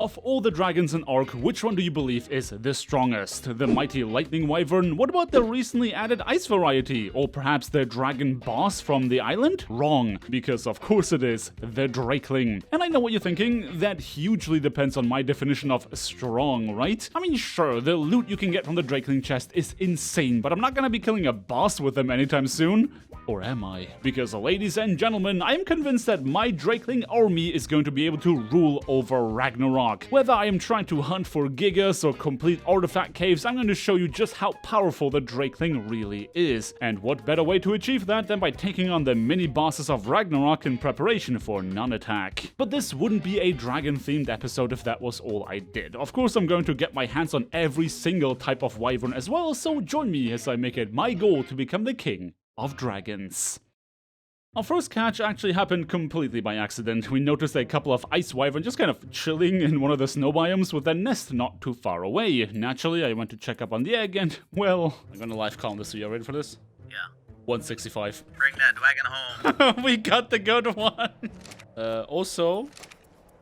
Of all the dragons in ARK, which one do you believe is the strongest? The mighty lightning wyvern? What about the recently added ice variety? Or perhaps the dragon boss from the island? Wrong, because of course it is the Drakeling. And I know what you're thinking, that hugely depends on my definition of strong, right? I mean, sure, the loot you can get from the Drakeling chest is insane, but I'm not gonna be killing a boss with them anytime soon. Or am I? Because ladies and gentlemen, I am convinced that my Drakeling army is going to be able to rule over Ragnarok. Whether I am trying to hunt for gigas or complete artifact caves, I'm going to show you just how powerful the Drakeling really is. And what better way to achieve that than by taking on the mini bosses of Ragnarok in preparation for non-attack. But this wouldn't be a dragon themed episode if that was all I did. Of course I'm going to get my hands on every single type of wyvern as well, so join me as I make it my goal to become the king of dragons. Our first catch actually happened completely by accident. We noticed a couple of Ice Wyvern just kind of chilling in one of the snow biomes with their nest not too far away. Naturally, I went to check up on the egg and, well, I'm gonna live calm this. Are you ready for this? Yeah. 165. Bring that wagon home. We got the good one. Also,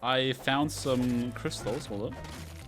I found some crystals. Hold up.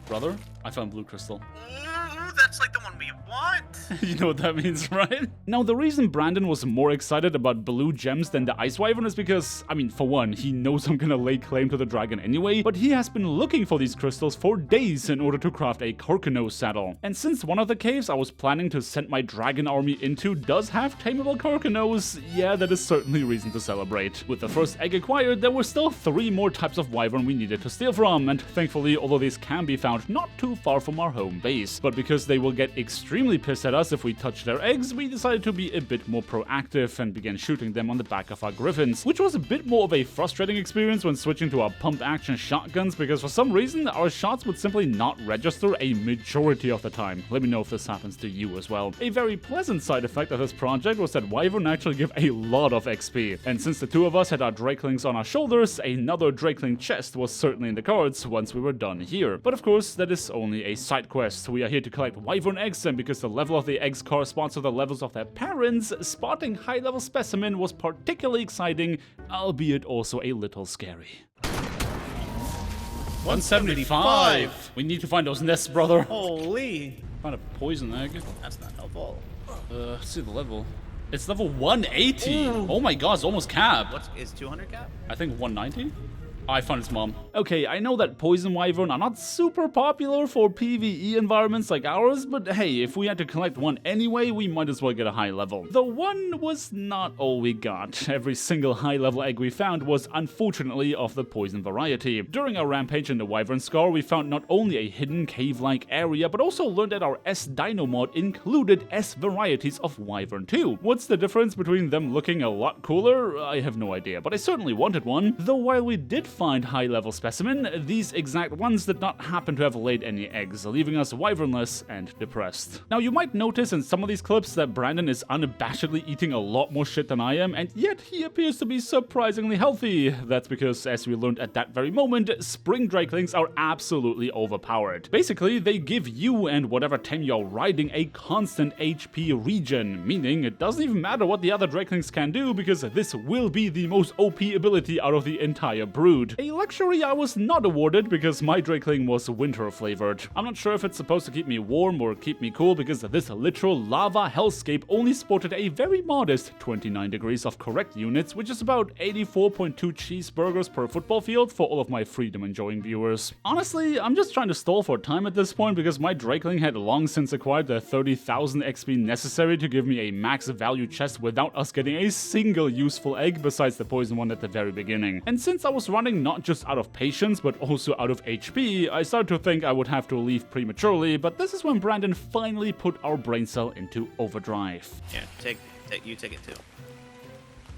Brother, I found blue crystal. Ooh, that's like the one we want. You know what that means, right? Now, the reason Brandon was more excited about blue gems than the Ice Wyvern is because, I mean, for one, he knows I'm gonna lay claim to the dragon anyway, but he has been looking for these crystals for days in order to craft a karkinos saddle. And since one of the caves I was planning to send my dragon army into does have tameable karkinos, yeah, that is certainly reason to celebrate. With the first egg acquired, there were still 3 more types of wyvern we needed to steal from, and thankfully, although these can be found not too far from our home base, but because they will get extremely pissed at us if we touch their eggs, we decided to be a bit more proactive and began shooting them on the back of our griffins, which was a bit more of a frustrating experience when switching to our pump action shotguns because for some reason our shots would simply not register a majority of the time. Let me know if this happens to you as well. A very pleasant side effect of this project was that wyvern actually give a lot of XP, and since the 2 of us had our Drakelings on our shoulders, another Drakeling chest was certainly in the cards once we were done here. But of course, that is only a side quest. We are here to collect wyvern eggs, and because the level of the eggs corresponds to the levels of their parents, spotting high-level specimen was particularly exciting, albeit also a little scary. 175! We need to find those nests, brother. Holy. Found a poison egg. That's not helpful. Let's see the level. It's level 180! Ooh. Oh my god, it's almost cap. What is 200 cap? I think 190? I found his mom. Okay, I know that poison wyvern are not super popular for PvE environments like ours, but hey, if we had to collect one anyway, we might as well get a high level. The one was not all we got. Every single high level egg we found was unfortunately of the poison variety. During our rampage in the Wyvern Scar, we found not only a hidden cave-like area, but also learned that our S-Dino mod included S varieties of wyvern too. What's the difference between them looking a lot cooler? I have no idea, but I certainly wanted one. Though while we did find high-level specimen, these exact ones did not happen to have laid any eggs, leaving us wyvernless and depressed. Now, you might notice in some of these clips that Brandon is unabashedly eating a lot more shit than I am, and yet he appears to be surprisingly healthy. That's because, as we learned at that very moment, spring Drakelings are absolutely overpowered. Basically, they give you and whatever team you're riding a constant HP regen, meaning it doesn't even matter what the other Drakelings can do because this will be the most OP ability out of the entire brood. A luxury I was not awarded because my Drakeling was winter flavored. I'm not sure if it's supposed to keep me warm or keep me cool because this literal lava hellscape only sported a very modest 29 degrees of correct units, which is about 84.2 cheeseburgers per football field for all of my freedom enjoying viewers. Honestly, I'm just trying to stall for time at this point because my Drakeling had long since acquired the 30,000 XP necessary to give me a max value chest without us getting a single useful egg besides the poison one at the very beginning. And since I was running not just out of patience but also out of HP, I started to think I would have to leave prematurely, but this is when Brandon finally put our brain cell into overdrive. Yeah, you take it too.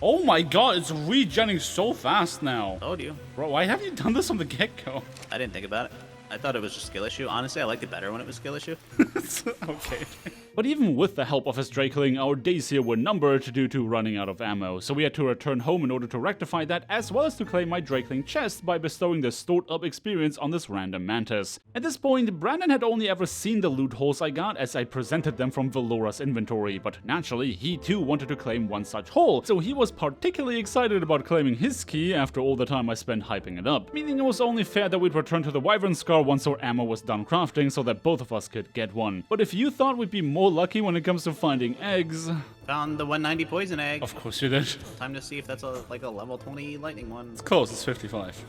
Oh my god, it's regenning so fast now. Told you. Bro, why haven't you done this from the get-go? I didn't think about it. I thought it was just skill issue. Honestly, I liked it better when it was skill issue. Okay. But even with the help of his Drakeling, our days here were numbered due to running out of ammo, so we had to return home in order to rectify that, as well as to claim my Drakeling chest by bestowing the stored up experience on this random mantis. At this point, Brandon had only ever seen the loot holes I got as I presented them from Velora's inventory, but naturally he too wanted to claim one such hole, so he was particularly excited about claiming his key after all the time I spent hyping it up, meaning it was only fair that we'd return to the Wyvern Scar once our ammo was done crafting so that both of us could get one. But if you thought we'd be more lucky when it comes to finding eggs... Found the 190 poison egg. Of course you did. Time to see if that's like a level 20 lightning one. It's close, it's 55.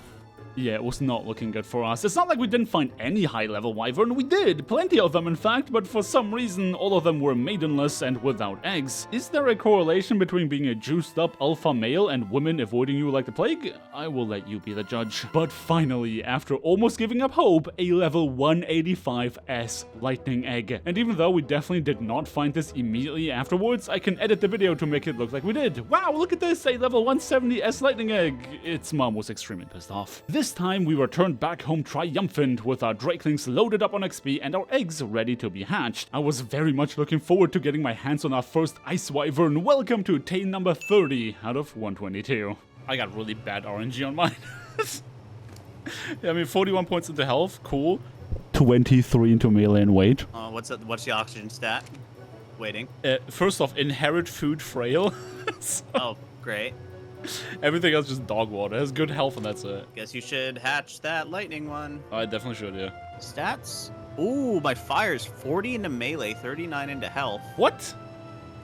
Yeah, it was not looking good for us. It's not like we didn't find any high-level wyvern. We did, plenty of them in fact, but for some reason all of them were maidenless and without eggs. Is there a correlation between being a juiced-up alpha male and women avoiding you like the plague? I will let you be the judge. But finally, after almost giving up hope, a level 185 S lightning egg. And even though we definitely did not find this immediately afterwards, I can edit the video to make it look like we did. Wow, look at this, a level 170 S lightning egg. Its mom was extremely pissed off. This time we returned back home triumphant with our Drakelings loaded up on XP and our eggs ready to be hatched. I was very much looking forward to getting my hands on our first Ice Wyvern. Welcome to tame number 30 out of 122. I got really bad RNG on mine. Yeah, I mean 41 points into health, cool. 23 into melee and weight. What's the oxygen stat? Waiting. First off, inherit food frail. So Oh, great. everything else just dog water. It has good health and that's it. Guess you should hatch that lightning one. I definitely should, yeah. Stats? Ooh, my fire's 40 into melee, 39 into health, What?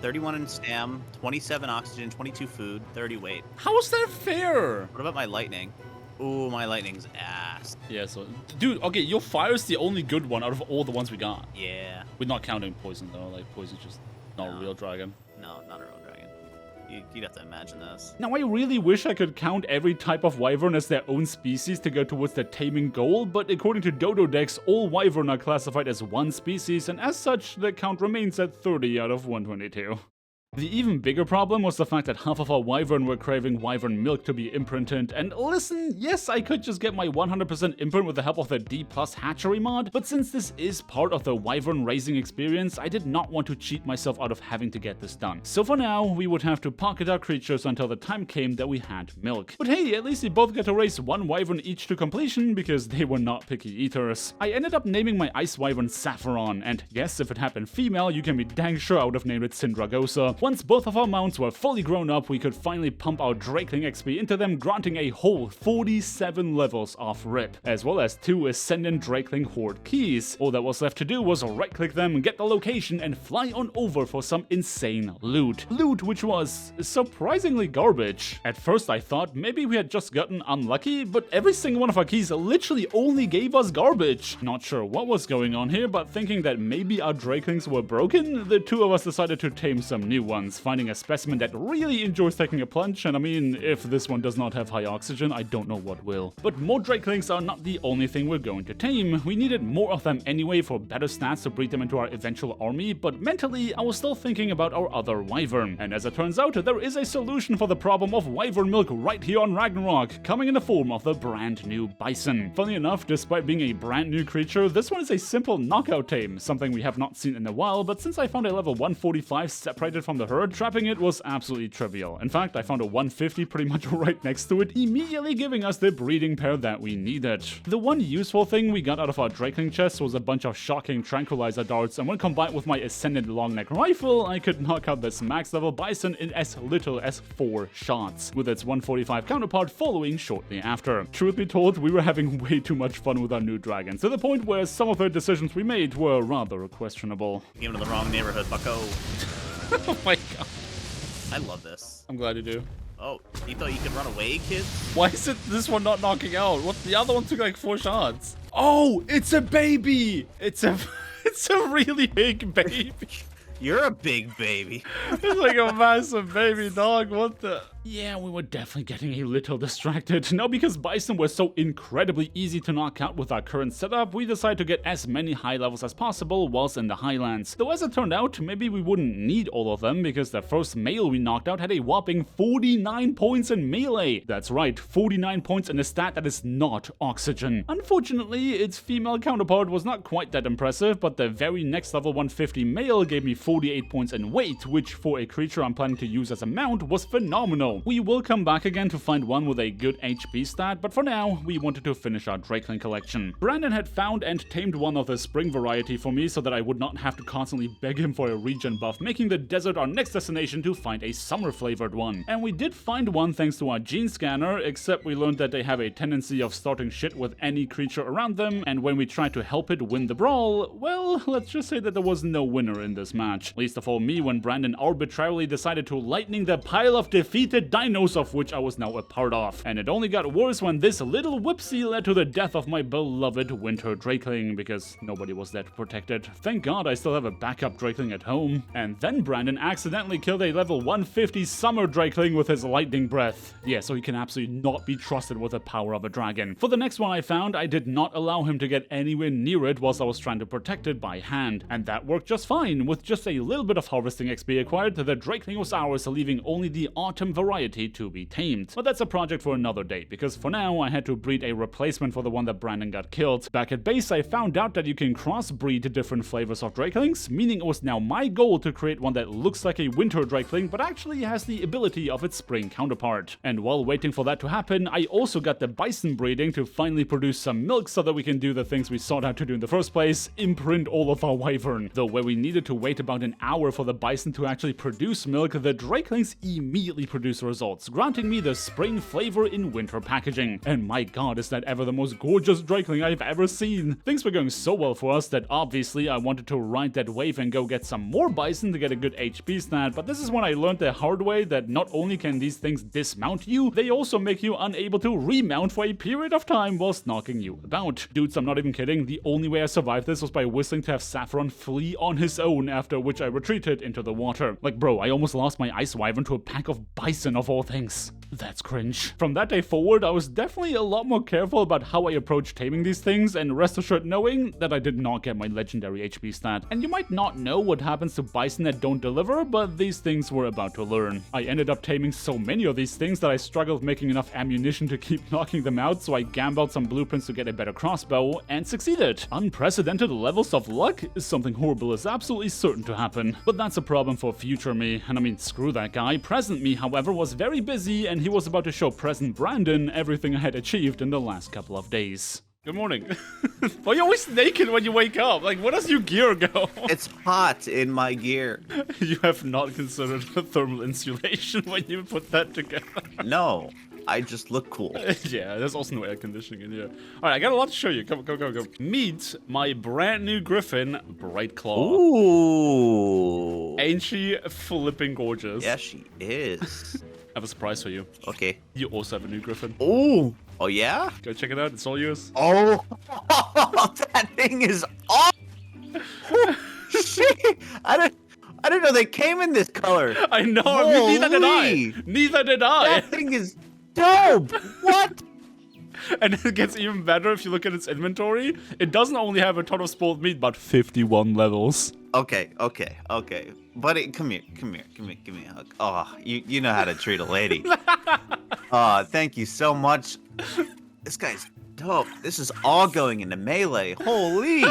31 in stam, 27 oxygen, 22 food, 30 weight. How is that fair? What about my lightning? Ooh, my lightning's ass. Yeah, so... Dude, okay, your fire's the only good one out of all the ones we got. Yeah. We're not counting poison, though. Like, poison's just not a real dragon. No, not a real dragon. You'd have to imagine this. Now, I really wish I could count every type of wyvern as their own species to go towards the taming goal, but according to Dodo Decks, all wyvern are classified as one species, and as such, the count remains at 30 out of 122. The even bigger problem was the fact that half of our wyvern were craving wyvern milk to be imprinted, and listen, yes, I could just get my 100% imprint with the help of the D+ hatchery mod, but since this is part of the wyvern raising experience, I did not want to cheat myself out of having to get this done. So for now, we would have to pocket our creatures until the time came that we had milk. But hey, at least we both get to raise one wyvern each to completion, because they were not picky eaters. I ended up naming my Ice Wyvern Saffron, and yes, if it had been female, you can be dang sure I would have named it Syndragosa. Once both of our mounts were fully grown up, we could finally pump our Drakeling XP into them, granting a whole 47 levels off rip, as well as 2 Ascendant Drakeling Horde keys. All that was left to do was right-click them, get the location, and fly on over for some insane loot. Loot which was surprisingly garbage. At first I thought maybe we had just gotten unlucky, but every single one of our keys literally only gave us garbage. Not sure what was going on here, but thinking that maybe our Drakelings were broken, the two of us decided to tame some new ones, finding a specimen that really enjoys taking a plunge, and I mean, if this one does not have high oxygen, I don't know what will. But more Drakelings are not the only thing we're going to tame. We needed more of them anyway for better stats to breed them into our eventual army, but mentally, I was still thinking about our other wyvern. And as it turns out, there is a solution for the problem of wyvern milk right here on Ragnarok, coming in the form of the brand new bison. Funny enough, despite being a brand new creature, this one is a simple knockout tame, something we have not seen in a while, but since I found a level 145 separated from the herd, trapping it was absolutely trivial. In fact, I found a 150 pretty much right next to it, immediately giving us the breeding pair that we needed. The one useful thing we got out of our Drakeling chest was a bunch of shocking tranquilizer darts, and when combined with my Ascendant long-neck rifle, I could knock out this max level bison in as little as 4 shots, with its 145 counterpart following shortly after. Truth be told, we were having way too much fun with our new dragons, to the point where some of the decisions we made were rather questionable. Came to the wrong neighborhood, bucko. Oh my god. I love this. I'm glad you do. Oh, you thought you could run away, kids? Why is it this one not knocking out? What? The other one took like 4 shots. Oh, it's a baby. It's a really big baby. You're a big baby. It's like a massive baby dog. What the? Yeah, we were definitely getting a little distracted. Now, because bison were so incredibly easy to knock out with our current setup, we decided to get as many high levels as possible whilst in the highlands. Though as it turned out, maybe we wouldn't need all of them, because the first male we knocked out had a whopping 49 points in melee. That's right, 49 points in a stat that is not oxygen. Unfortunately, its female counterpart was not quite that impressive, but the very next level 150 male gave me 48 points in weight, which for a creature I'm planning to use as a mount was phenomenal. We will come back again to find one with a good HP stat, but for now, we wanted to finish our Drakeling collection. Brandon had found and tamed one of the spring variety for me so that I would not have to constantly beg him for a regen buff, making the desert our next destination to find a summer flavored one. And we did find one thanks to our gene scanner, except we learned that they have a tendency of starting shit with any creature around them, and when we tried to help it win the brawl, well, let's just say that there was no winner in this match. Least of all me when Brandon arbitrarily decided to lightning the pile of defeated dinos of which I was now a part of. And it only got worse when this little whoopsie led to the death of my beloved winter Drakeling, because nobody was that protected. Thank God I still have a backup Drakeling at home. And then Brandon accidentally killed a level 150 summer Drakeling with his lightning breath. Yeah, so he can absolutely not be trusted with the power of a dragon. For the next one I found, I did not allow him to get anywhere near it whilst I was trying to protect it by hand. And that worked just fine. With just a little bit of harvesting XP acquired, the Drakeling was ours, leaving only the autumn variety to be tamed. But that's a project for another day, because for now I had to breed a replacement for the one that Brandon got killed. Back at base I found out that you can crossbreed different flavors of Drakelings, meaning it was now my goal to create one that looks like a winter Drakeling but actually has the ability of its spring counterpart. And while waiting for that to happen, I also got the bison breeding to finally produce some milk so that we can do the things we sought out to do in the first place, imprint all of our wyvern. Though where we needed to wait about an hour for the bison to actually produce milk, the Drakelings immediately produce results, granting me the spring flavor in winter packaging. And my god, is that ever the most gorgeous Drakeling I've ever seen. Things were going so well for us that obviously I wanted to ride that wave and go get some more bison to get a good HP stat, but this is when I learned the hard way that not only can these things dismount you, they also make you unable to remount for a period of time whilst knocking you about. Dudes, I'm not even kidding, the only way I survived this was by whistling to have Saffron flee on his own, after which I retreated into the water. Like bro, I almost lost my Ice Wyvern to a pack of bison of all things. That's cringe. From that day forward, I was definitely a lot more careful about how I approached taming these things, and rest assured knowing that I did not get my legendary HP stat. And you might not know what happens to bison that don't deliver, but these things were about to learn. I ended up taming so many of these things that I struggled making enough ammunition to keep knocking them out, so I gambled some blueprints to get a better crossbow, and succeeded. Unprecedented levels of luck is something horrible is absolutely certain to happen. But that's a problem for future me, and I mean, screw that guy. Present me, however, was very busy, and he was about to show present Brandon everything I had achieved in the last couple of days. Good morning. Why are you always naked when you wake up? Like, where does your gear go? It's hot in my gear. You have not considered thermal insulation when you put that together. No, I just look cool. Yeah, there's also no air conditioning in here. All right, I got a lot to show you. Come, go. Meet my brand new griffin, Bright Claw. Ooh. Ain't she flipping gorgeous? Yeah, she is. I have a surprise for you. Okay. You also have a new griffin. Ooh. Oh, yeah? Go check it out. It's all yours. Oh, that thing is awesome. Shit. I didn't know they came in this color. I know. Neither did I. Neither did I. That thing is dope. What? And it gets even better if you look at its inventory. It doesn't only have a ton of spoiled meat, but 51 levels. Okay. Buddy, come here, give me a hug. Oh, you know how to treat a lady. Thank you so much. This guy's dope. This is all going into melee. Holy!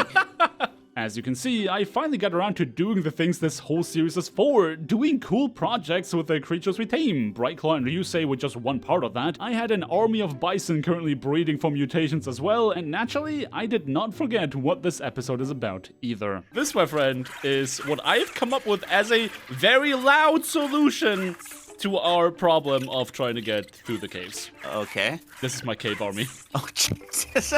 As you can see, I finally got around to doing the things this whole series is for, doing cool projects with the creatures we tame. Brightclaw and Ryusei were just one part of that. I had an army of bison currently breeding for mutations as well, and naturally, I did not forget what this episode is about either. This, my friend, is what I've come up with as a very loud solution to our problem of trying to get through the caves. Okay. This is my cave army. Oh, Jesus.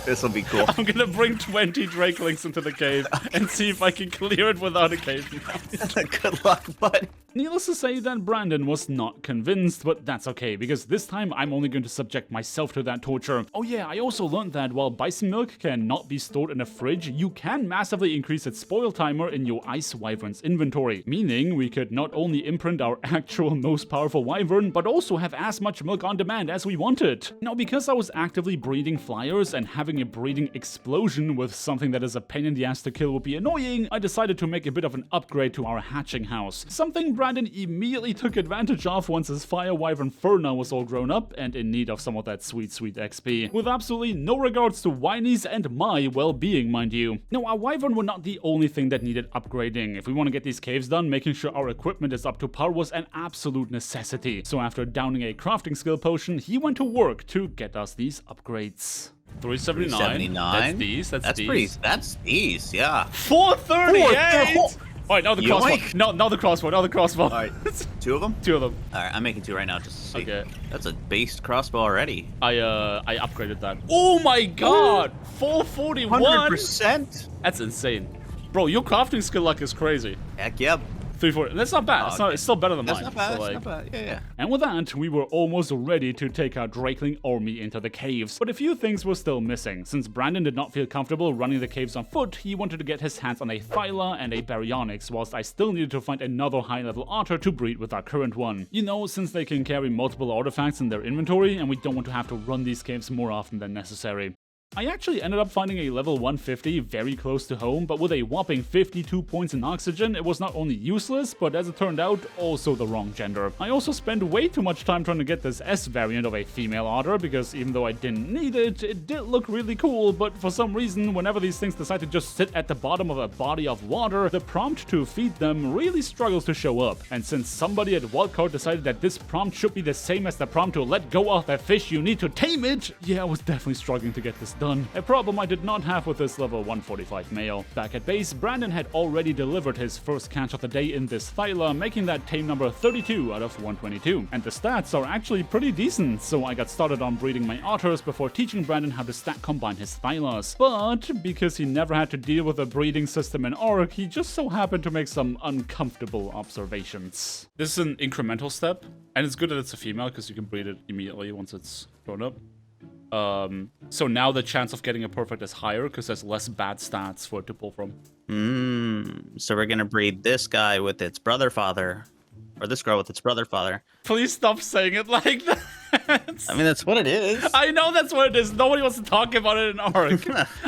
This will be cool. I'm gonna bring 20 Drakelings into the cave and see if I can clear it without a cave. Good luck, bud. Needless to say that Brandon was not convinced, but that's okay, because this time I'm only going to subject myself to that torture. Oh yeah, I also learned that while bison milk cannot be stored in a fridge, you can massively increase its spoil timer in your Ice Wyvern's inventory, meaning we could not only imprint our actual most powerful wyvern, but also have as much milk on demand as we wanted. Now, because I was actively breeding flyers and having a breeding explosion with something that is a pain in the ass to kill would be annoying, I decided to make a bit of an upgrade to our hatching house. Something Brandon immediately took advantage of once his fire wyvern Furna was all grown up and in need of some of that sweet XP. With absolutely no regards to Whiny's and my well-being, mind you. Now, our wyvern were not the only thing that needed upgrading. If we want to get these caves done, making sure our equipment is up to par was an absolute necessity. So after downing a crafting skill potion, he went to work to get us these upgrades. 379. That's these. That's these, yeah. 438! Alright, now the crossbow. Now the crossbow. Alright, 2 of them? 2 of them. Alright, I'm making 2 right now just to see. Okay. That's a based crossbow already. I upgraded that. Oh my god! 441! 100%? That's insane. Bro, your crafting skill luck is crazy. Heck yep. 340. That's not bad. It's still better than That's mine. not bad. So, That's not bad. Yeah. And with that, we were almost ready to take our Drakeling army into the caves. But a few things were still missing. Since Brandon did not feel comfortable running the caves on foot, he wanted to get his hands on a Thyla and a Baryonyx, whilst I still needed to find another high-level Otter to breed with our current one. You know, since they can carry multiple artifacts in their inventory, and we don't want to have to run these caves more often than necessary. I actually ended up finding a level 150 very close to home, but with a whopping 52 points in oxygen, it was not only useless, but as it turned out, also the wrong gender. I also spent way too much time trying to get this S variant of a female otter, because even though I didn't need it, it did look really cool, but for some reason, whenever these things decide to just sit at the bottom of a body of water, the prompt to feed them really struggles to show up. And since somebody at Wildcard decided that this prompt should be the same as the prompt to let go of the fish you need to tame it, yeah, I was definitely struggling to get this done. A problem I did not have with this level 145 male. Back at base, Brandon had already delivered his first catch of the day in this Thyla, making that tame number 32 out of 122. And the stats are actually pretty decent, so I got started on breeding my otters before teaching Brandon how to stack combine his Thylas. But because he never had to deal with a breeding system in ARK, he just so happened to make some uncomfortable observations. This is an incremental step, and it's good that it's a female because you can breed it immediately once it's grown up. So now the chance of getting a perfect is higher because there's less bad stats for it to pull from. So we're gonna breed this guy with its brother father, or this girl with its brother father. Please stop saying it like that. I mean, that's what it is. I know that's what it is. Nobody wants to talk about it in ARK.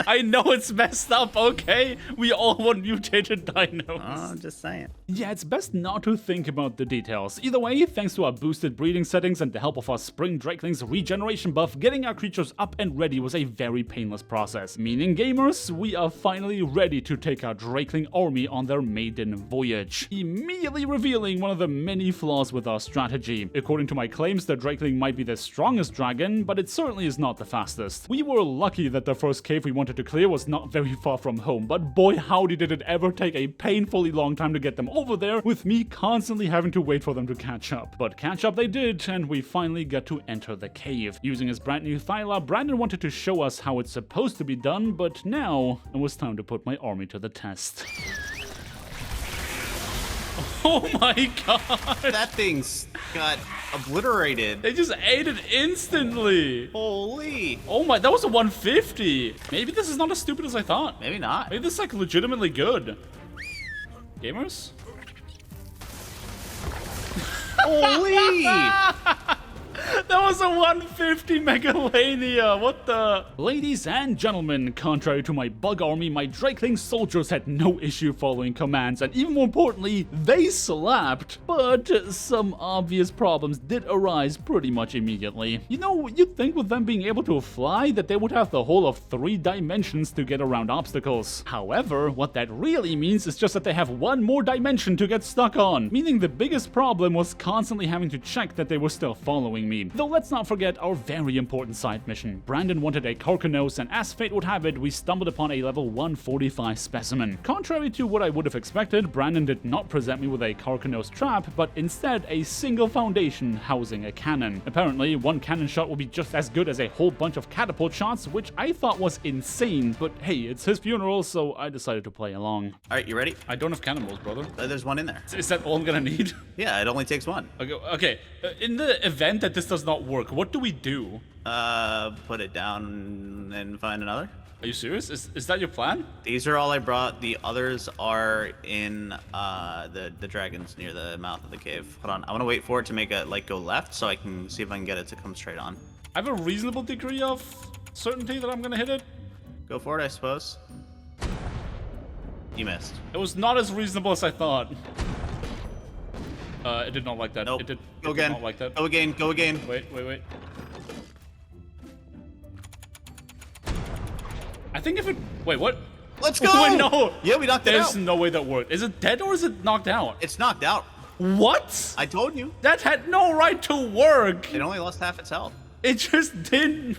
I know it's messed up, okay? We all want mutated dinos. Oh, I'm just saying. Yeah, it's best not to think about the details. Either way, thanks to our boosted breeding settings and the help of our Spring Drakelings regeneration buff, getting our creatures up and ready was a very painless process. Meaning, gamers, we are finally ready to take our Drakeling army on their maiden voyage. Immediately revealing one of the many flaws with our strategy. According to my claims, the Drakeling might be the strongest dragon, but it certainly is not the fastest. We were lucky that the first cave we wanted to clear was not very far from home, but boy howdy did it ever take a painfully long time to get them over there, with me constantly having to wait for them to catch up. But catch up they did, and we finally got to enter the cave. Using his brand new Thyla, Brandon wanted to show us how it's supposed to be done, but now it was time to put my army to the test. Oh my god! That thing's got obliterated. They just ate it instantly. Holy. Oh my, that was a 150. Maybe this is not as stupid as I thought. Maybe not. Maybe this is like legitimately good. Gamers? Holy! That was a 150 Megalania, what the? Ladies and gentlemen, contrary to my bug army, my Drakeling soldiers had no issue following commands, and even more importantly, they slapped. But some obvious problems did arise pretty much immediately. You know, you'd think with them being able to fly that they would have the whole of 3 dimensions to get around obstacles. However, what that really means is just that they have 1 more dimension to get stuck on, meaning the biggest problem was constantly having to check that they were still following me. jeopardy. Though let's not forget our very important side mission. Brandon wanted a karkinos, and as fate would have it, we stumbled upon a level 145 specimen. Contrary to what I would have expected, Brandon did not present me with a karkinos trap, but instead a single foundation housing a cannon. Apparently, one cannon shot will be just as good as a whole bunch of catapult shots, which I thought was insane, but hey, it's his funeral, so I decided to play along. Alright, you ready? I don't have cannonballs, brother. There's one in there. Is that all I'm gonna need? Yeah, it only takes one. Okay. In the event that this does not work, what do we do? Put it down and find another. Are you serious? Is that your plan? These are all I brought. The others are in the dragons near the mouth of the cave. Hold on, I want to wait for it to make a go left so I can see if I can get it to come straight on. I have a reasonable degree of certainty that I'm gonna hit it. Go for it, I suppose. You missed. It was not as reasonable as I thought. It did not like that. Nope. It did not like that. Go again. Go again. Wait. I think if it... Wait, what? Let's go! Wait, no! Yeah, we knocked it out. There's no way that worked. Is it dead or is it knocked out? It's knocked out. What? I told you. That had no right to work. It only lost half its health. It just didn't.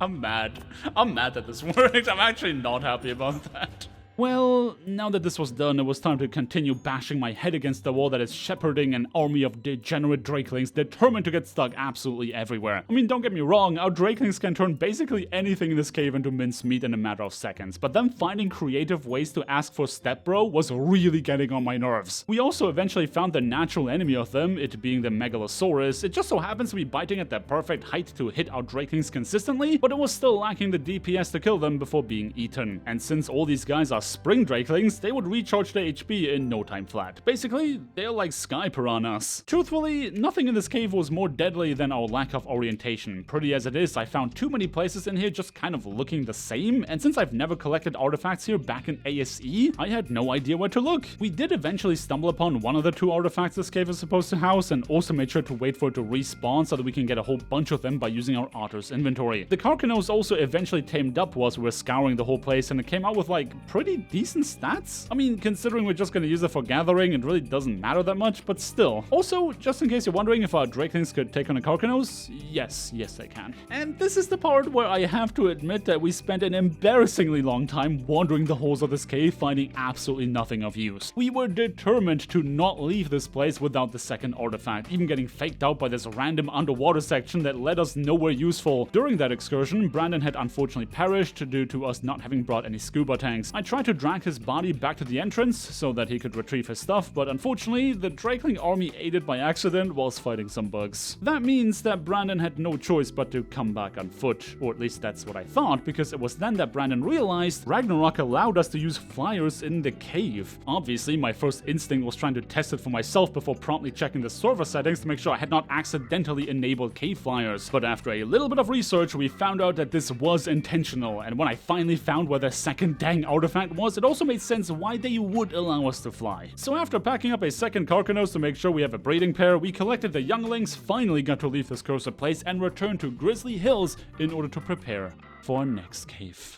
I'm mad. I'm mad that this worked. I'm actually not happy about that. Well, now that this was done, it was time to continue bashing my head against the wall that is shepherding an army of degenerate Drakelings determined to get stuck absolutely everywhere. I mean, don't get me wrong, our Drakelings can turn basically anything in this cave into mincemeat in a matter of seconds, but them finding creative ways to ask for step bro was really getting on my nerves. We also eventually found the natural enemy of them, it being the Megalosaurus. It just so happens to be biting at the perfect height to hit our Drakelings consistently, but it was still lacking the DPS to kill them before being eaten. And since all these guys are spring Drakelings, they would recharge their HP in no time flat. Basically, they're like sky piranhas. Truthfully, nothing in this cave was more deadly than our lack of orientation. Pretty as it is, I found too many places in here just kind of looking the same, and since I've never collected artifacts here back in ASE, I had no idea where to look. We did eventually stumble upon one of the two artifacts this cave is supposed to house, and also made sure to wait for it to respawn so that we can get a whole bunch of them by using our Otter's inventory. The karkinos also eventually tamed up whilst we were scouring the whole place, and it came out with like pretty decent stats? I mean, considering we're just gonna use it for gathering, it really doesn't matter that much, but still. Also, just in case you're wondering if our Drakelings could take on a karkinos, yes they can. And this is the part where I have to admit that we spent an embarrassingly long time wandering the halls of this cave, finding absolutely nothing of use. We were determined to not leave this place without the second artifact, even getting faked out by this random underwater section that led us nowhere useful. During that excursion, Brandon had unfortunately perished due to us not having brought any scuba tanks. I tried to drag his body back to the entrance so that he could retrieve his stuff, but unfortunately, the Drakeling army aided by accident whilst fighting some bugs. That means that Brandon had no choice but to come back on foot, or at least that's what I thought, because it was then that Brandon realized Ragnarok allowed us to use flyers in the cave. Obviously, my first instinct was trying to test it for myself before promptly checking the server settings to make sure I had not accidentally enabled cave flyers, but after a little bit of research, we found out that this was intentional, and when I finally found where the second dang artifact was, it also made sense why they would allow us to fly. So after packing up a second karkinos to make sure we have a breeding pair, we collected the younglings, finally got to leave this cursed place, and returned to Grizzly Hills in order to prepare for our next cave.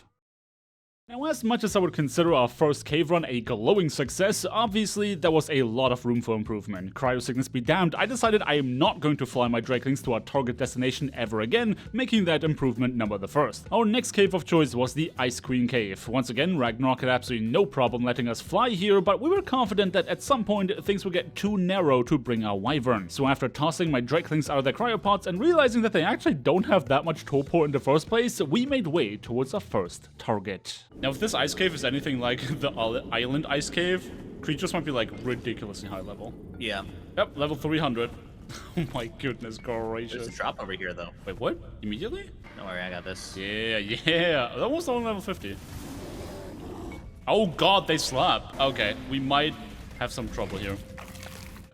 Now, as much as I would consider our first cave run a glowing success, obviously there was a lot of room for improvement. Cryosickness be damned, I decided I am not going to fly my Drakelings to our target destination ever again, making that improvement number the first. Our next cave of choice was the Ice Queen Cave. Once again, Ragnarok had absolutely no problem letting us fly here, but we were confident that at some point things would get too narrow to bring our wyvern. So after tossing my Drakelings out of their cryopods and realizing that they actually don't have that much torpor in the first place, we made way towards our first target. Now, if this ice cave is anything like the island ice cave, creatures might be like ridiculously high level. Yeah. Yep, level 300. Oh my goodness gracious. There's a drop over here, though. Wait, what? Immediately? Don't worry, I got this. Yeah. That was only level 50. Oh god, they slap. Okay, we might have some trouble here.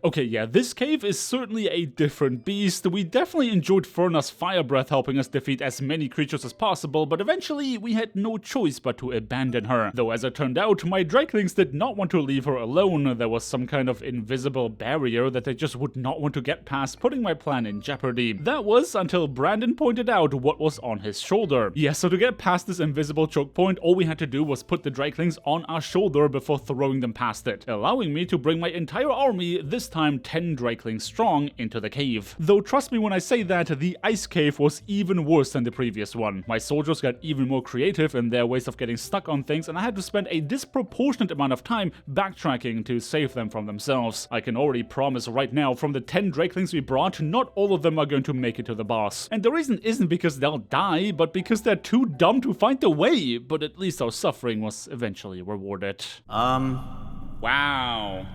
Okay, yeah, this cave is certainly a different beast. We definitely enjoyed Furna's fire breath helping us defeat as many creatures as possible, but eventually we had no choice but to abandon her. Though as it turned out, my Drakelings did not want to leave her alone. There was some kind of invisible barrier that they just would not want to get past, putting my plan in jeopardy. That was until Brandon pointed out what was on his shoulder. Yeah, so to get past this invisible choke point, all we had to do was put the Drakelings on our shoulder before throwing them past it, allowing me to bring my entire army, this time 10 Drakelings strong, into the cave. Though trust me when I say that, the ice cave was even worse than the previous one. My soldiers got even more creative in their ways of getting stuck on things, and I had to spend a disproportionate amount of time backtracking to save them from themselves. I can already promise right now, from the 10 Drakelings we brought, not all of them are going to make it to the boss. And the reason isn't because they'll die, but because they're too dumb to find the way. But at least our suffering was eventually rewarded. Wow.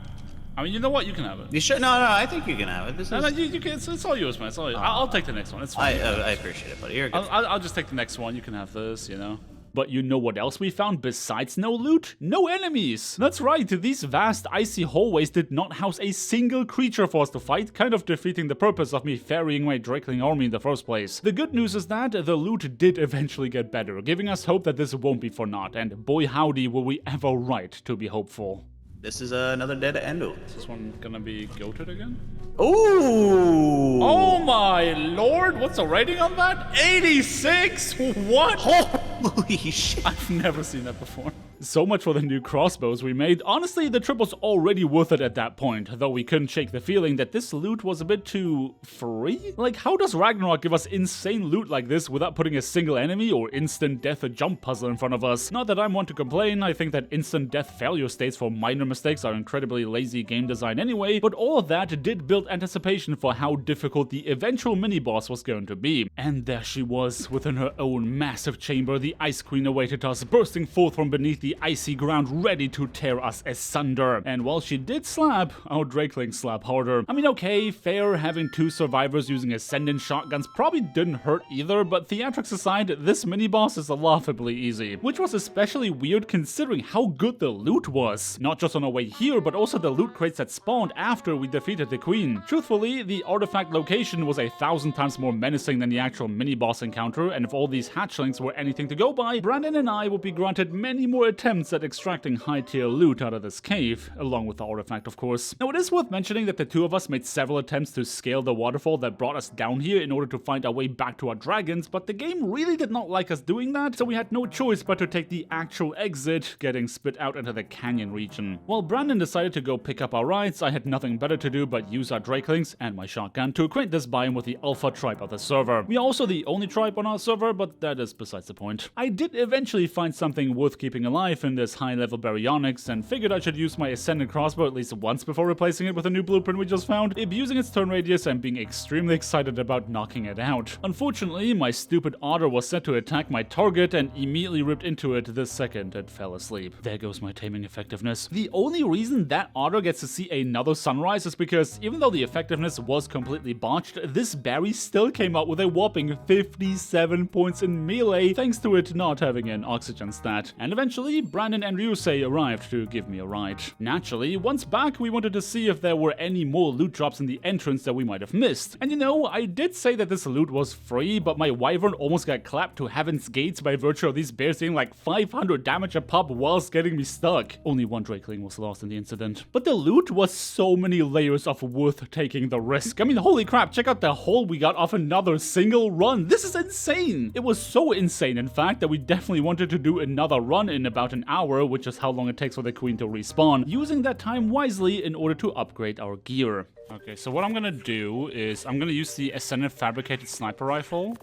I mean, you know what? You can have it. You should. No, I think you can have it. No, you can. It's all yours, man. It's all yours. I'll take the next one. It's fine. I appreciate it, buddy. You're good. I'll just take the next one. You can have this, you know. But you know what else we found besides no loot? No enemies! That's right, these vast icy hallways did not house a single creature for us to fight, kind of defeating the purpose of me ferrying my Drakeling army in the first place. The good news is that the loot did eventually get better, giving us hope that this won't be for naught, and boy howdy were we ever right to be hopeful. This is another dead endo. Is this one gonna be goated again? Ooh! Oh my lord, what's the rating on that? 86? What? Holy shit. I've never seen that before. So much for the new crossbows we made. Honestly, the trip was already worth it at that point, though we couldn't shake the feeling that this loot was a bit too free? Like, how does Ragnarok give us insane loot like this without putting a single enemy or instant death a jump puzzle in front of us? Not that I'm one to complain, I think that instant death failure states for minor mistakes are incredibly lazy game design anyway, but all of that did build anticipation for how difficult the eventual mini-boss was going to be. And there she was, within her own massive chamber, the Ice Queen awaited us, bursting forth from beneath the icy ground, ready to tear us asunder. And while she did slap, our Drakeling slap harder. I mean, okay, fair, having 2 survivors using ascendant shotguns probably didn't hurt either, but theatrics aside, this mini-boss is laughably easy. Which was especially weird considering how good the loot was. Not just on our way here, but also the loot crates that spawned after we defeated the queen. Truthfully, the artifact location was 1,000 times more menacing than the actual mini-boss encounter, and if all these hatchlings were anything to go by, Brandon and I would be granted many more attempts at extracting high-tier loot out of this cave, along with the artifact of course. Now it is worth mentioning that the 2 of us made several attempts to scale the waterfall that brought us down here in order to find our way back to our dragons, but the game really did not like us doing that, so we had no choice but to take the actual exit, getting spit out into the canyon region. While Brandon decided to go pick up our rides, I had nothing better to do but use our Drakelings and my shotgun to acquaint this biome with the alpha tribe of the server. We are also the only tribe on our server, but that is besides the point. I did eventually find something worth keeping alive in this high-level baryonyx, and figured I should use my ascendant crossbow at least once before replacing it with a new blueprint we just found, abusing its turn radius and being extremely excited about knocking it out. Unfortunately, my stupid Otter was set to attack my target and immediately ripped into it the second it fell asleep. There goes my taming effectiveness. The only reason that Otter gets to see another sunrise is because even though the effectiveness was completely botched, this berry still came out with a whopping 57 points in melee thanks to it not having an oxygen stat. And eventually, Brandon and Ryusei arrived to give me a ride. Naturally, once back, we wanted to see if there were any more loot drops in the entrance that we might have missed. And you know, I did say that this loot was free, but my wyvern almost got clapped to heaven's gates by virtue of these bears doing like 500 damage a pop whilst getting me stuck. Only 1 Drakeling was lost in the incident. But the loot was so many layers of worth taking the risk. I mean, holy crap, check out the hole we got off another single run. This is insane. It was so insane, in fact, that we definitely wanted to do another run in about an hour, which is how long it takes for the queen to respawn, using that time wisely in order to upgrade our gear. Okay, so what I'm gonna do is I'm gonna use the Ascendant Fabricated Sniper Rifle,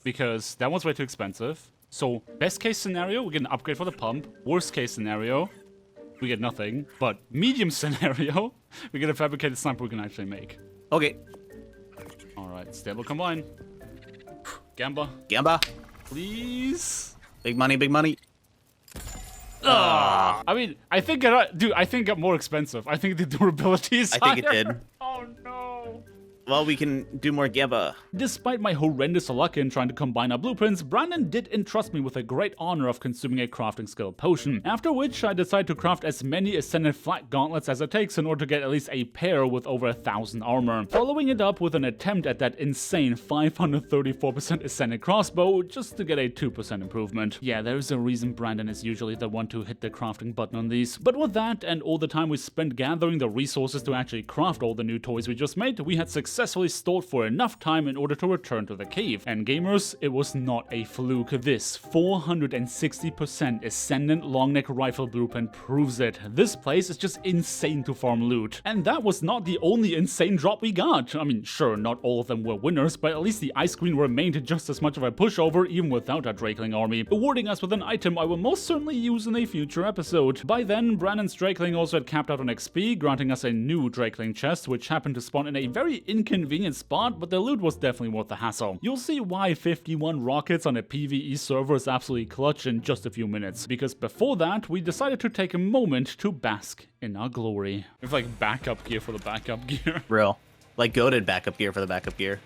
because that one's way too expensive. So, best case scenario, we get an upgrade for the pump. Worst case scenario, we get nothing. But medium scenario, we get a fabricated sniper we can actually make. Okay. Alright, stable combine. Gamba. Gamba. Please. Big money, big money. I mean, I think it got more expensive. I think the durability is higher. I think it did. Oh no. Well, we can do more Gamba. Despite my horrendous luck in trying to combine our blueprints, Brandon did entrust me with the great honor of consuming a crafting skill potion, after which I decided to craft as many Ascendant flat gauntlets as it takes in order to get at least a pair with over 1,000 armor, following it up with an attempt at that insane 534% Ascendant crossbow just to get a 2% improvement. Yeah, there's a reason Brandon is usually the one to hit the crafting button on these, but with that and all the time we spent gathering the resources to actually craft all the new toys we just made, we had successfully successfully stalled for enough time in order to return to the cave. And gamers, it was not a fluke. This 460% Ascendant Longneck Rifle blueprint proves it. This place is just insane to farm loot. And that was not the only insane drop we got. I mean, sure, not all of them were winners, but at least the Ice Queen remained just as much of a pushover even without a Drakeling army, awarding us with an item I will most certainly use in a future episode. By then, Brandon's Drakeling also had capped out on XP, granting us a new Drakeling chest, which happened to spawn in a very inconvenient spot, but the loot was definitely worth the hassle. You'll see why 51 rockets on a PvE server is absolutely clutch in just a few minutes, because before that, we decided to take a moment to bask in our glory. We have like backup gear for the backup gear. Real. Like goated backup gear for the backup gear.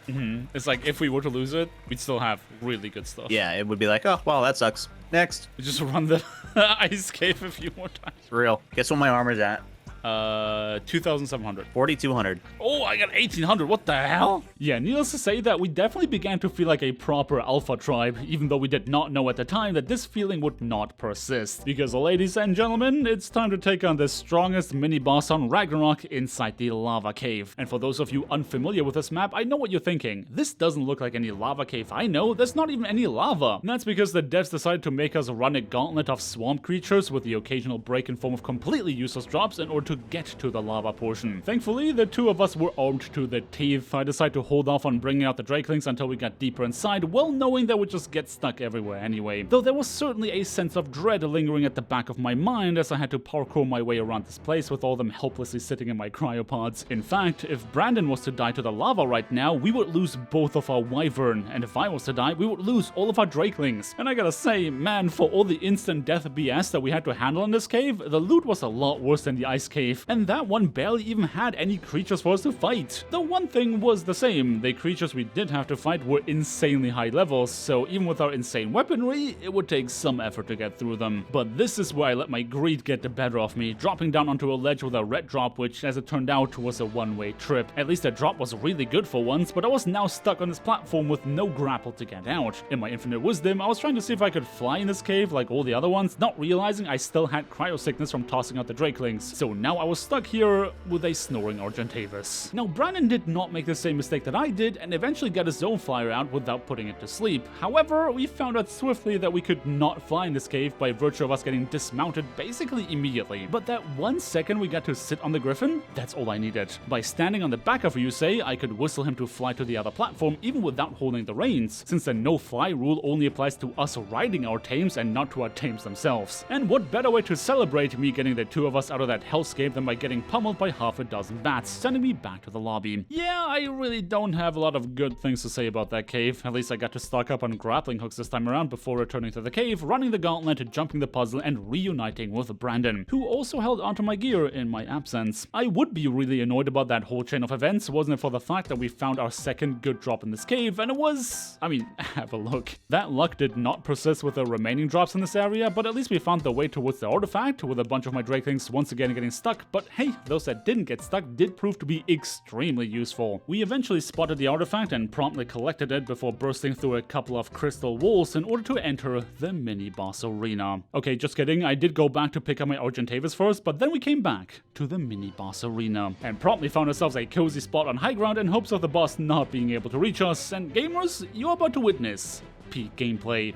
It's like if we were to lose it, we'd still have really good stuff. Yeah, it would be like, oh, well, that sucks. Next. We just run the ice cave a few more times. Real. Guess what my armor's at? 2,700. 4,200. Oh, I got 1,800. What the hell? Yeah, needless to say that we definitely began to feel like a proper alpha tribe, even though we did not know at the time that this feeling would not persist. Because, ladies and gentlemen, it's time to take on the strongest mini-boss on Ragnarok inside the lava cave. And for those of you unfamiliar with this map, I know what you're thinking. This doesn't look like any lava cave I know. There's not even any lava. And that's because the devs decided to make us run a gauntlet of swamp creatures with the occasional break in form of completely useless drops in order to get to the lava portion. Thankfully, the two of us were armed to the teeth. I decided to hold off on bringing out the Drakelings until we got deeper inside, well knowing they would just get stuck everywhere anyway. Though there was certainly a sense of dread lingering at the back of my mind as I had to parkour my way around this place with all them helplessly sitting in my cryopods. In fact, if Brandon was to die to the lava right now, we would lose both of our wyvern, and if I was to die, we would lose all of our Drakelings. And I gotta say, man, for all the instant death BS that we had to handle in this cave, the loot was a lot worse than the ice cave. And that one barely even had any creatures for us to fight. The one thing was the same, the creatures we did have to fight were insanely high levels, so even with our insane weaponry, it would take some effort to get through them. But this is where I let my greed get the better of me, dropping down onto a ledge with a red drop, which as it turned out was a one-way trip. At least the drop was really good for once, but I was now stuck on this platform with no grapple to get out. In my infinite wisdom, I was trying to see if I could fly in this cave like all the other ones, not realizing I still had cryo sickness from tossing out the Drakelings. So now I was stuck here with a snoring Argentavis. Now, Brandon did not make the same mistake that I did and eventually got his own flyer out without putting it to sleep. However, we found out swiftly that we could not fly in this cave by virtue of us getting dismounted basically immediately. But that 1 second we got to sit on the griffin, that's all I needed. By standing on the back of Ryusei, I could whistle him to fly to the other platform even without holding the reins, since the no-fly rule only applies to us riding our tames and not to our tames themselves. And what better way to celebrate me getting the two of us out of that hellscape than by getting pummeled by half a dozen bats, sending me back to the lobby. Yeah, I really don't have a lot of good things to say about that cave. At least I got to stock up on grappling hooks this time around before returning to the cave, running the gauntlet, jumping the puzzle, and reuniting with Brandon, who also held onto my gear in my absence. I would be really annoyed about that whole chain of events, wasn't it for the fact that we found our second good drop in this cave, and it was... I mean, have a look. That luck did not persist with the remaining drops in this area, but at least we found the way towards the artifact, with a bunch of my Drakelings once again getting stuck, but hey, those that didn't get stuck did prove to be extremely useful. We eventually spotted the artifact and promptly collected it before bursting through a couple of crystal walls in order to enter the mini-boss arena. Okay, just kidding, I did go back to pick up my Argentavis first, but then we came back to the mini-boss arena, and promptly found ourselves a cozy spot on high ground in hopes of the boss not being able to reach us, and gamers, you're about to witness peak gameplay.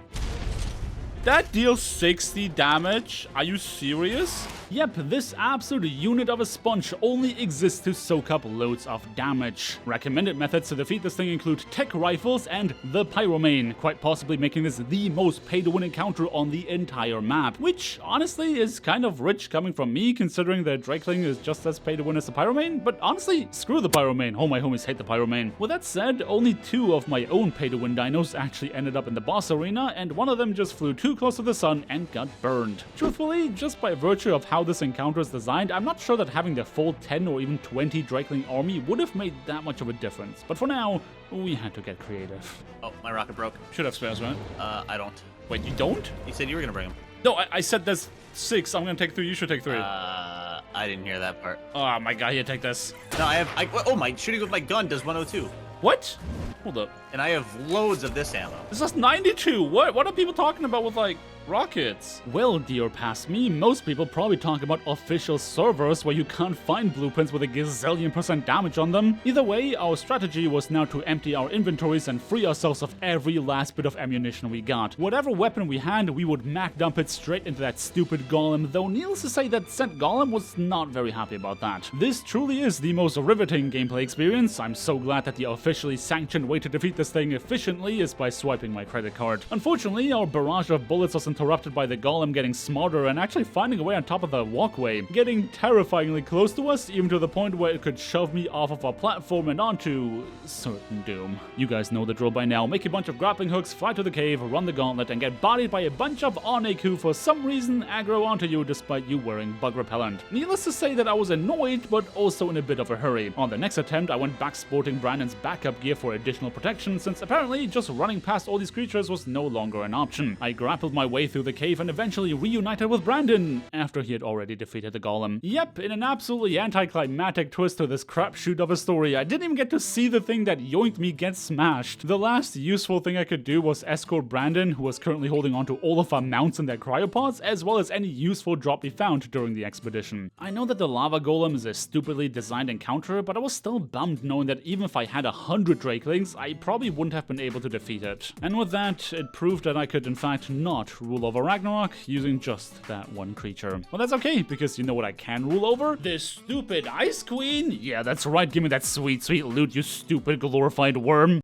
That deals 60 damage? Are you serious? Yep, this absolute unit of a sponge only exists to soak up loads of damage. Recommended methods to defeat this thing include tech rifles and the Pyromane, quite possibly making this the most pay-to-win encounter on the entire map, which honestly is kind of rich coming from me considering the Drakeling is just as pay-to-win as the Pyromane, but honestly, screw the Pyromane. All my homies hate the Pyromane. With that said, only 2 of my own pay-to-win dinos actually ended up in the boss arena, and one of them just flew too close to the sun and got burned. Truthfully, just by virtue of how this encounter is designed, I'm not sure that having the full 10 or even 20 Drakeling army would have made that much of a difference. But for now, we had to get creative. Oh, my rocket broke. Should have spares, right? I don't. Wait, you don't? You said you were gonna bring them. No, I said there's 6. I'm gonna take 3. You should take 3. I didn't hear that part. Oh my god, here, take this. No, oh, my shooting with my gun does 102. What? Hold up. And I have loads of this ammo. This is 92. What are people talking about with like Rockets. Well, dear past me, most people probably talk about official servers where you can't find blueprints with a gazillion% damage on them. Either way, our strategy was now to empty our inventories and free ourselves of every last bit of ammunition we got. Whatever weapon we had, we would mac dump it straight into that stupid golem, though needless to say that said golem was not very happy about that. This truly is the most riveting gameplay experience. I'm so glad that the officially sanctioned way to defeat this thing efficiently is by swiping my credit card. Unfortunately, our barrage of bullets was interrupted by the golem getting smarter and actually finding a way on top of the walkway, getting terrifyingly close to us, even to the point where it could shove me off of a platform and onto certain doom. You guys know the drill by now. Make a bunch of grappling hooks, fly to the cave, run the gauntlet, and get bodied by a bunch of Onek who for some reason aggro onto you despite you wearing bug repellent. Needless to say that I was annoyed, but also in a bit of a hurry. On the next attempt, I went back sporting Brandon's backup gear for additional protection, since apparently just running past all these creatures was no longer an option. I grappled my way through the cave and eventually reunited with Brandon, after he had already defeated the golem. Yep, in an absolutely anticlimactic twist to this crapshoot of a story, I didn't even get to see the thing that yoinked me get smashed. The last useful thing I could do was escort Brandon, who was currently holding onto all of our mounts and their cryopods, as well as any useful drop we found during the expedition. I know that the lava golem is a stupidly designed encounter, but I was still bummed knowing that even if I had 100 Drakelings, I probably wouldn't have been able to defeat it. And with that, it proved that I could in fact not rule over Ragnarok using just that one creature. Well, that's okay, because you know what I can rule over? This stupid Ice Queen? Yeah, that's right, give me that sweet, sweet loot, you stupid glorified worm.